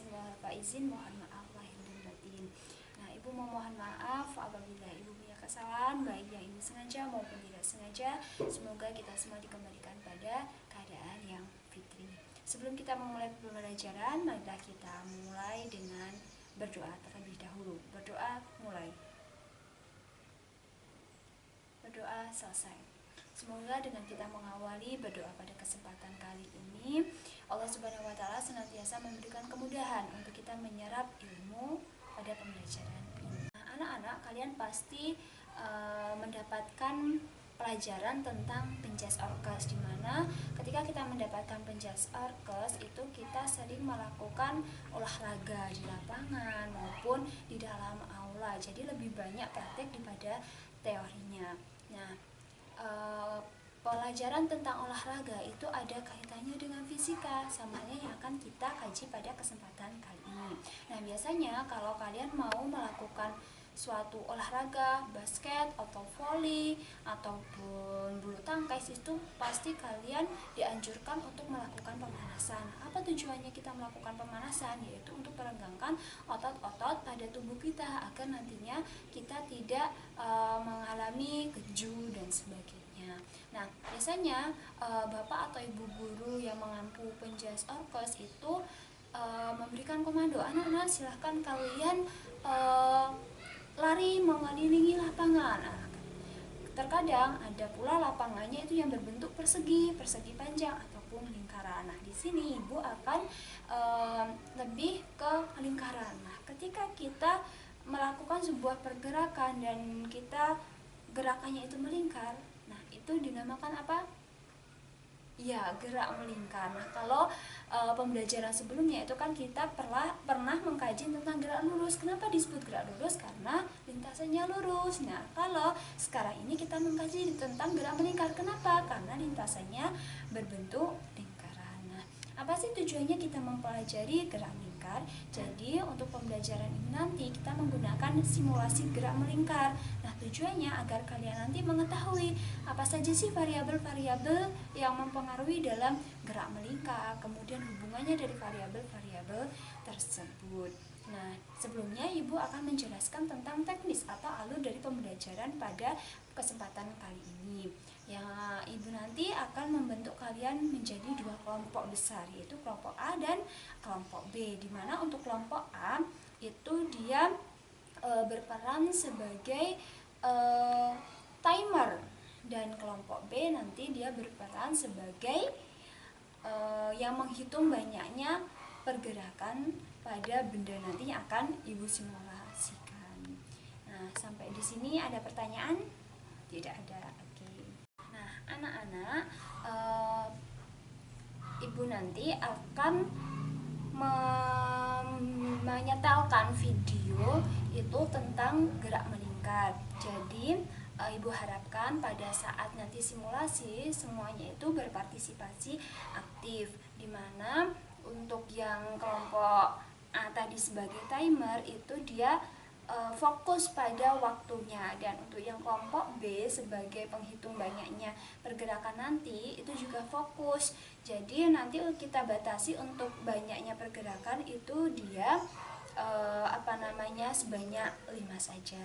aizin wal faizin, mohon maaf lahir dan batin. Nah, Ibu memohon maaf apabila Ibu punya kesalahan, baik yang Ibu sengaja maupun tidak sengaja. Semoga kita semua dikembalikan pada keadaan yang fitri. Sebelum kita memulai pembelajaran, marilah kita mulai dengan berdoa terlebih dahulu. Berdoa mulai. Berdoa selesai. Semoga dengan kita mengawali berdoa pada kesempatan kali ini, Allah Subhanahu wa Ta'ala senantiasa memberikan kemudahan untuk kita menyerap ilmu pada pembelajaran ini. Nah, anak-anak, kalian pasti mendapatkan pelajaran tentang penjas orkes, di mana ketika kita mendapatkan penjas orkes itu kita sering melakukan olahraga di lapangan maupun di dalam aula. Jadi lebih banyak praktek daripada teorinya. Nah, pelajaran tentang olahraga itu ada kaitannya dengan fisika, sama halnya yang akan kita kaji pada kesempatan kali ini. Nah, biasanya kalau kalian mau melakukan suatu olahraga, basket atau voli ataupun bulu tangkis, itu pasti kalian dianjurkan untuk melakukan pemanasan. Apa tujuannya kita melakukan pemanasan? Yaitu untuk merenggangkan otot-otot pada tubuh kita agar nantinya kita tidak mengalami keju dan sebagainya. Nah, biasanya bapak atau ibu guru yang mengampu penjas orkes itu memberikan komando, anak-anak silahkan kalian lari mengelilingi lapangan. Nah, terkadang ada pula lapangannya itu yang berbentuk persegi panjang ataupun lingkaran. Nah, di sini ibu akan lebih ke lingkaran. Nah, ketika kita melakukan sebuah pergerakan dan kita gerakannya itu melingkar, nah itu dinamakan apa? Ya, gerak melingkar. Nah, kalau pembelajaran sebelumnya itu kan kita pernah mengkaji tentang gerak lurus. Kenapa disebut gerak lurus? Karena lintasannya lurus. Nah, kalau sekarang ini kita mengkaji tentang gerak melingkar. Kenapa? Karena lintasannya berbentuk lingkaran. Nah, apa sih tujuannya kita mempelajari gerak melingkar? Jadi, untuk pembelajaran ini nanti kita menggunakan simulasi gerak melingkar. Nah, tujuannya agar kalian nanti mengetahui apa saja sih variabel-variabel yang mempengaruhi dalam gerak melingkar, kemudian hubungannya dari variabel-variabel tersebut. Nah, sebelumnya Ibu akan menjelaskan tentang teknis atau alur dari pembelajaran pada kesempatan kali ini. Yang Ibu nanti akan membentuk kalian menjadi dua kelompok besar, yaitu kelompok A dan kelompok B. Di mana untuk kelompok A itu dia berperan sebagai timer, dan kelompok B nanti dia berperan sebagai yang menghitung banyaknya pergerakan pada benda nanti yang akan Ibu simulasikan. Nah, sampai di sini ada pertanyaan? Tidak ada. Oke. Nah, anak-anak, Ibu nanti akan menyetelkan video itu tentang gerak melingkar. Jadi Ibu harapkan pada saat nanti simulasi semuanya itu berpartisipasi aktif, dimana untuk yang kelompok A tadi sebagai timer itu dia fokus pada waktunya, dan untuk yang kelompok B sebagai penghitung banyaknya pergerakan nanti itu juga fokus. Jadi nanti kita batasi untuk banyaknya pergerakan itu dia sebanyak 5 saja.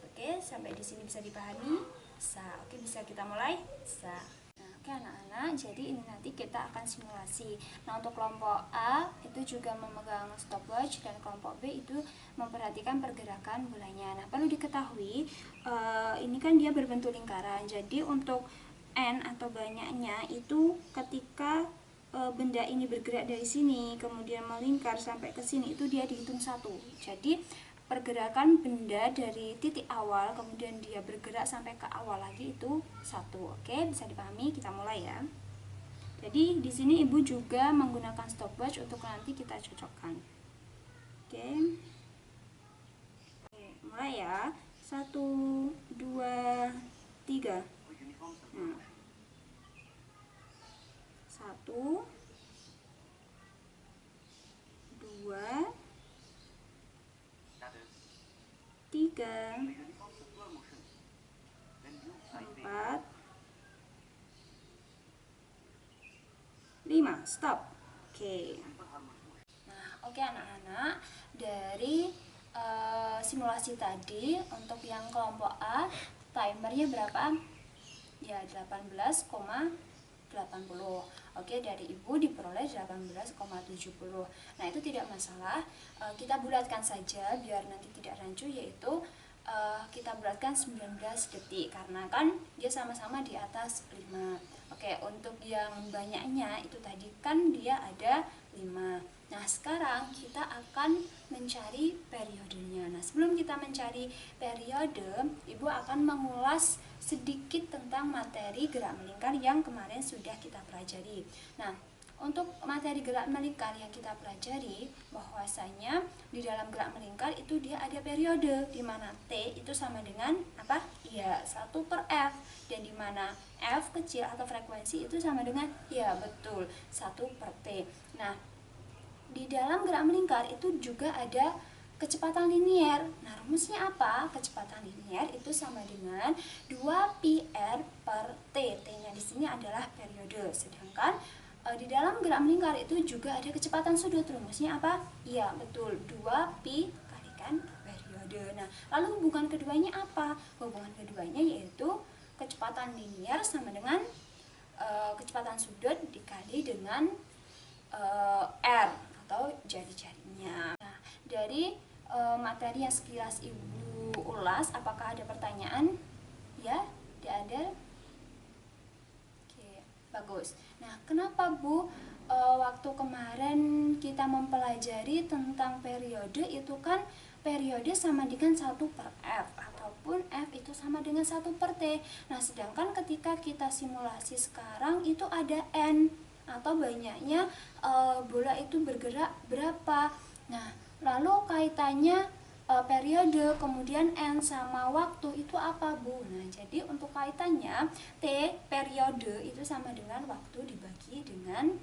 Oke, sampai di sini bisa dipahami? Bisa. Oke, bisa kita mulai? Bisa. Nah, oke anak-anak, jadi ini nanti kita akan simulasi. Nah, untuk kelompok A itu juga memegang stopwatch, dan kelompok B itu memperhatikan pergerakan bolanya. Nah, perlu diketahui ini kan dia berbentuk lingkaran. Jadi untuk N atau banyaknya itu ketika benda ini bergerak dari sini kemudian melingkar sampai ke sini itu dia dihitung 1. Jadi pergerakan benda dari titik awal kemudian dia bergerak sampai ke awal lagi itu 1. Oke, bisa dipahami? Kita mulai ya. Jadi di sini Ibu juga menggunakan stopwatch untuk nanti kita cocokkan. Oke. Mulai ya. 1, 2, 3. Nah. 1, 2, 3, 4, 5. Stop. Oke. Nah, Oke anak-anak, dari simulasi tadi untuk yang kelompok A timernya berapa? Ya 18,80. Oke, dari ibu diperoleh 18,70. Nah, itu tidak masalah. Kita bulatkan saja biar nanti tidak rancu, yaitu kita bulatkan 19 detik karena kan dia sama-sama di atas 5. Oke, untuk yang banyaknya itu tadi kan dia ada 5. Nah, sekarang kita akan mencari periodenya. Nah, sebelum kita mencari periode, Ibu akan mengulas sedikit tentang materi gerak melingkar yang kemarin sudah kita pelajari. Nah, untuk materi gerak melingkar yang kita pelajari, bahwasanya di dalam gerak melingkar itu dia ada periode, di mana T itu sama dengan apa? Ya, 1/F. Dan di mana F kecil atau frekuensi itu sama dengan, ya betul, 1/T. Nah, di dalam gerak melingkar itu juga ada kecepatan linier. Nah, rumusnya apa? Kecepatan linier itu sama dengan 2πr per T. T-nya di sini adalah periode. Sedangkan di dalam gerak melingkar itu juga ada kecepatan sudut. Rumusnya apa? Iya, betul. 2π kalikan periode. Nah, lalu hubungan keduanya apa? Hubungan keduanya yaitu kecepatan linier sama dengan kecepatan sudut dikali dengan R atau jari-jarinya. Nah, dari materi yang sekilas Ibu ulas, apakah ada pertanyaan? Ya, tidak ada? Oke, bagus. Nah, kenapa Bu waktu kemarin kita mempelajari tentang periode itu kan periode sama dengan 1/F ataupun F itu sama dengan 1/T. Nah, sedangkan ketika kita simulasi sekarang itu ada N atau banyaknya bola itu bergerak berapa. Nah, lalu kaitannya periode kemudian N sama waktu itu apa Bu? Nah, jadi untuk kaitannya T periode itu sama dengan waktu dibagi dengan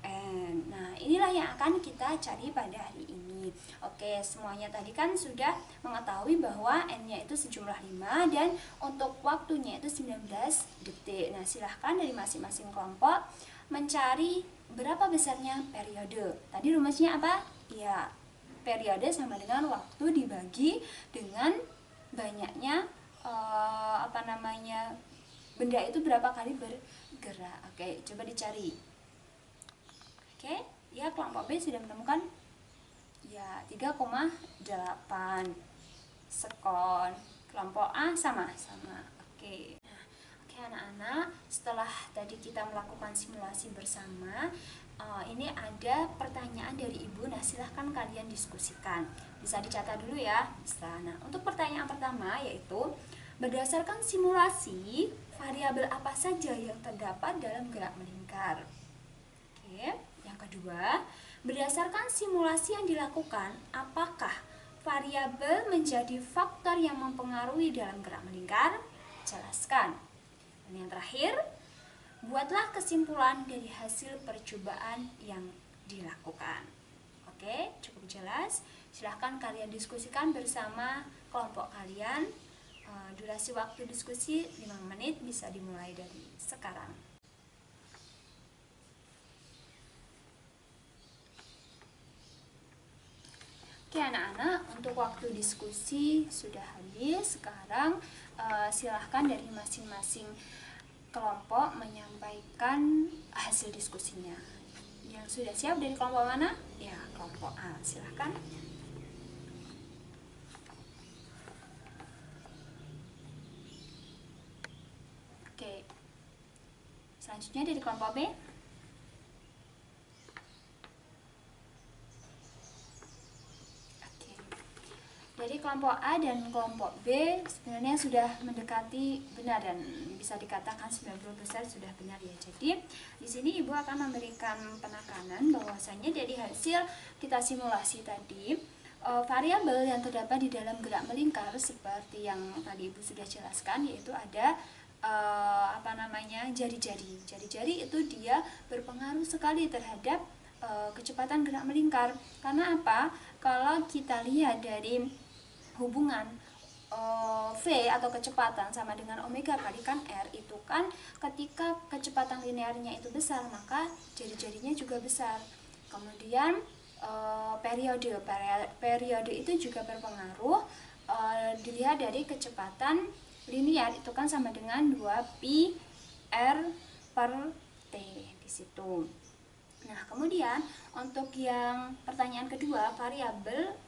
N. Nah, inilah yang akan kita cari pada hari ini. Oke, semuanya tadi kan sudah mengetahui bahwa N-nya itu sejumlah 5 dan untuk waktunya itu 19 detik. Nah, silahkan dari masing-masing kelompok mencari berapa besarnya periode. Tadi rumusnya apa? Ya, periode sama dengan waktu dibagi dengan banyaknya benda itu berapa kali bergerak. Oke, coba dicari. Oke, ya kelompok B sudah menemukan ya 3,8 sekon. Kelompok A sama. Oke. Anak-anak, setelah tadi kita melakukan simulasi bersama, ini ada pertanyaan dari Ibu. Nah, silahkan kalian diskusikan. Bisa dicatat dulu ya. Nah, untuk pertanyaan pertama yaitu, berdasarkan simulasi, variabel apa saja yang terdapat dalam gerak melingkar? Oke. Yang kedua, berdasarkan simulasi yang dilakukan, apakah variabel menjadi faktor yang mempengaruhi dalam gerak melingkar? Jelaskan. Dan yang terakhir, buatlah kesimpulan dari hasil percobaan yang dilakukan. Oke, cukup jelas. Silahkan kalian diskusikan bersama kelompok kalian. Durasi waktu diskusi 5 menit, bisa dimulai dari sekarang. Oke anak-anak, untuk waktu diskusi sudah habis. Sekarang silahkan dari masing-masing kelompok menyampaikan hasil diskusinya. Yang sudah siap dari kelompok mana? Ya, kelompok A. Silahkan. Oke. Selanjutnya dari kelompok B. Jadi kelompok A dan kelompok B sebenarnya sudah mendekati benar dan bisa dikatakan 90% sudah benar ya. Jadi di sini Ibu akan memberikan penekanan bahwasanya dari hasil kita simulasi tadi, variabel yang terdapat di dalam gerak melingkar seperti yang tadi Ibu sudah jelaskan, yaitu ada jari-jari. Jari-jari itu dia berpengaruh sekali terhadap kecepatan gerak melingkar. Karena apa? Kalau kita lihat dari hubungan V atau kecepatan sama dengan omega kalikan R, itu kan ketika kecepatan linearnya itu besar, maka jari-jarinya juga besar. Kemudian periode itu juga berpengaruh. Dilihat dari kecepatan linier itu kan sama dengan 2 pi r per t di situ. Nah, kemudian untuk yang pertanyaan kedua,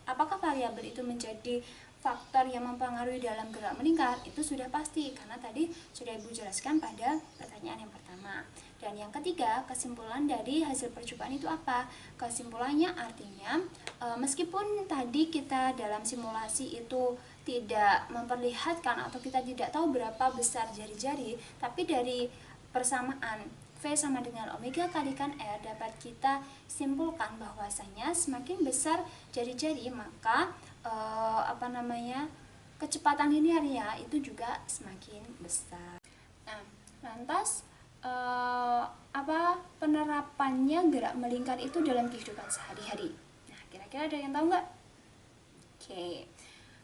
apakah variabel itu menjadi faktor yang mempengaruhi dalam gerak melingkar? Itu sudah pasti, karena tadi sudah Ibu jelaskan pada pertanyaan yang pertama. Dan yang ketiga, kesimpulan dari hasil percobaan itu apa? Kesimpulannya artinya, meskipun tadi kita dalam simulasi itu tidak memperlihatkan atau kita tidak tahu berapa besar jari-jari, tapi dari persamaan V sama dengan omega kalikan R dapat kita simpulkan bahwasanya semakin besar jari-jari maka kecepatan linearnya itu juga semakin besar. Nah, lantas apa penerapannya gerak melingkar itu dalam kehidupan sehari-hari? Nah, kira-kira ada yang tahu nggak? Oke,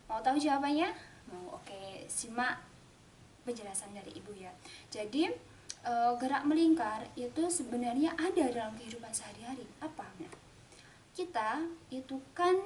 mau tahu jawabannya? Mau? Oke, simak penjelasan dari Ibu ya. Jadi gerak melingkar itu sebenarnya ada dalam kehidupan sehari-hari. Apa? Nah, kita itu kan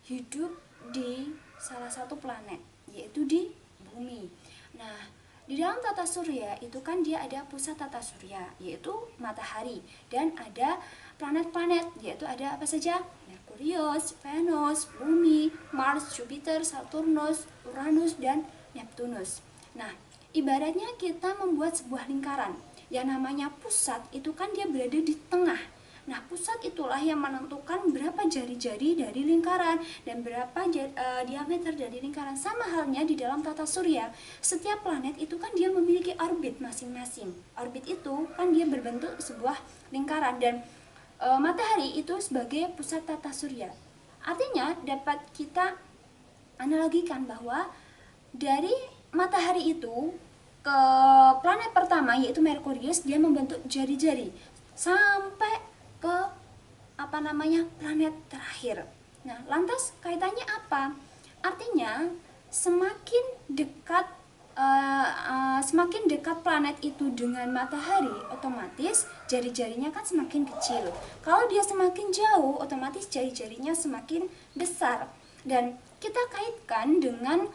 hidup di salah satu planet, yaitu di bumi. Nah, di dalam tata surya itu kan dia ada pusat tata surya, yaitu matahari, dan ada planet-planet, yaitu ada apa saja? Merkurius, Venus, Bumi, Mars, Jupiter, Saturnus, Uranus, dan Neptunus. Nah, ibaratnya kita membuat sebuah lingkaran. Yang namanya pusat itu kan dia berada di tengah. Nah, pusat itulah yang menentukan berapa jari-jari dari lingkaran dan berapa diameter dari lingkaran. Sama halnya di dalam tata surya. Setiap planet itu kan dia memiliki orbit masing-masing. Orbit itu kan dia berbentuk sebuah lingkaran, dan matahari itu sebagai pusat tata surya. Artinya dapat kita analogikan bahwa dari matahari itu ke planet pertama yaitu Merkurius, dia membentuk jari-jari sampai ke planet terakhir. Nah, lantas kaitannya apa? Artinya semakin dekat planet itu dengan matahari, otomatis jari-jarinya kan semakin kecil. Kalau dia semakin jauh, otomatis jari-jarinya semakin besar. Dan kita kaitkan dengan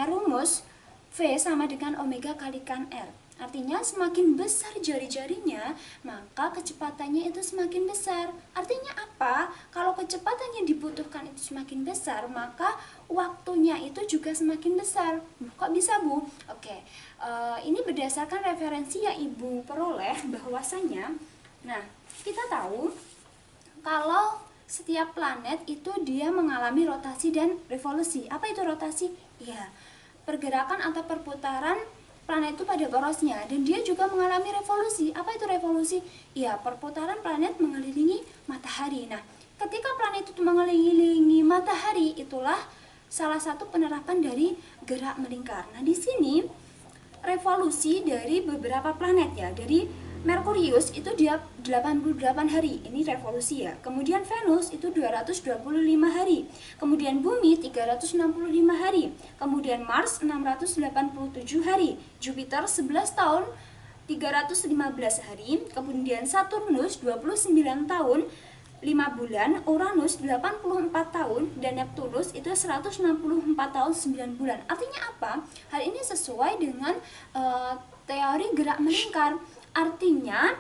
rumus V sama dengan omega kalikan R. Artinya semakin besar jari-jarinya, maka kecepatannya itu semakin besar. Artinya apa? Kalau kecepatan yang dibutuhkan itu semakin besar, maka waktunya itu juga semakin besar. Kok bisa, Bu? Oke, ini berdasarkan referensi yang Ibu peroleh bahwasanya, nah, kita tahu kalau setiap planet itu dia mengalami rotasi dan revolusi. Apa itu rotasi? Ya, pergerakan atau perputaran planet itu pada porosnya, dan dia juga mengalami revolusi. Apa itu revolusi? Ya, perputaran planet mengelilingi matahari. Nah, ketika planet itu mengelilingi matahari, itulah salah satu penerapan dari gerak melingkar. Nah, di sini revolusi dari beberapa planet ya, dari Merkurius itu dia 88 hari, ini revolusi ya. Kemudian Venus itu 225 hari. Kemudian Bumi 365 hari. Kemudian Mars 687 hari. Jupiter 11 tahun 315 hari. Kemudian Saturnus 29 tahun 5 bulan, Uranus 84 tahun, dan Neptunus itu 164 tahun 9 bulan. Artinya apa? Hal ini sesuai dengan teori gerak melingkar. Artinya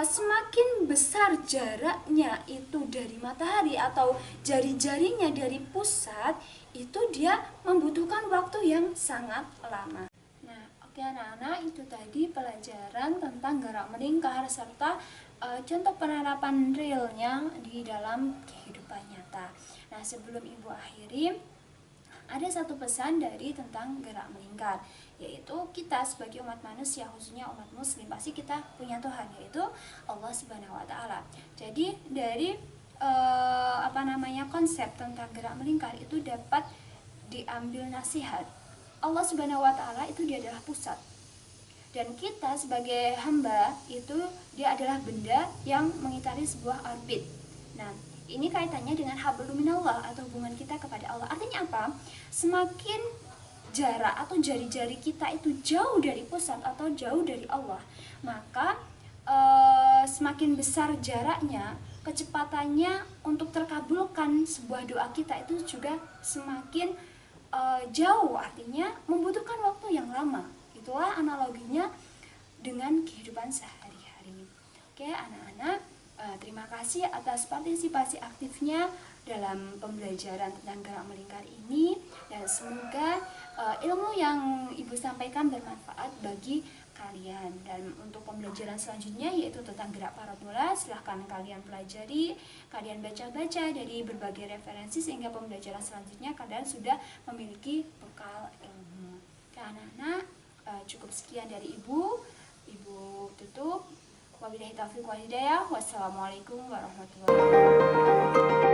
semakin besar jaraknya itu dari matahari atau jari-jarinya dari pusat, itu dia membutuhkan waktu yang sangat lama. Nah, oke anak-anak, itu tadi pelajaran tentang gerak melingkar serta contoh penerapan realnya di dalam kehidupan nyata. Nah, sebelum Ibu akhiri, ada satu pesan dari tentang gerak melingkar, yaitu kita sebagai umat manusia, khususnya umat muslim, pasti kita punya Tuhan, yaitu Allah Subhanahu wa Ta'ala. Jadi dari konsep tentang gerak melingkar itu dapat diambil nasihat. Allah Subhanahu wa Ta'ala itu dia adalah pusat, dan kita sebagai hamba itu dia adalah benda yang mengitari sebuah orbit. Nah, ini kaitannya dengan hablum minallah atau hubungan kita kepada Allah. Artinya apa? Semakin jarak atau jari-jari kita itu jauh dari pusat atau jauh dari Allah, maka semakin besar jaraknya, kecepatannya untuk terkabulkan sebuah doa kita itu juga semakin jauh, artinya membutuhkan waktu yang lama. Itulah analoginya dengan kehidupan sehari-hari. Oke anak-anak, terima kasih atas partisipasi aktifnya dalam pembelajaran tentang gerak melingkar ini, dan semoga ilmu yang Ibu sampaikan bermanfaat bagi kalian. Dan untuk pembelajaran selanjutnya yaitu tentang gerak parabola, silahkan kalian pelajari, kalian baca-baca dari berbagai referensi sehingga pembelajaran selanjutnya kalian sudah memiliki bekal ilmu. Oke anak-anak, cukup sekian dari Ibu tutup. Wabillahi taufiq wal hidayah. Wassalamualaikum warahmatullahi wabarakatuh.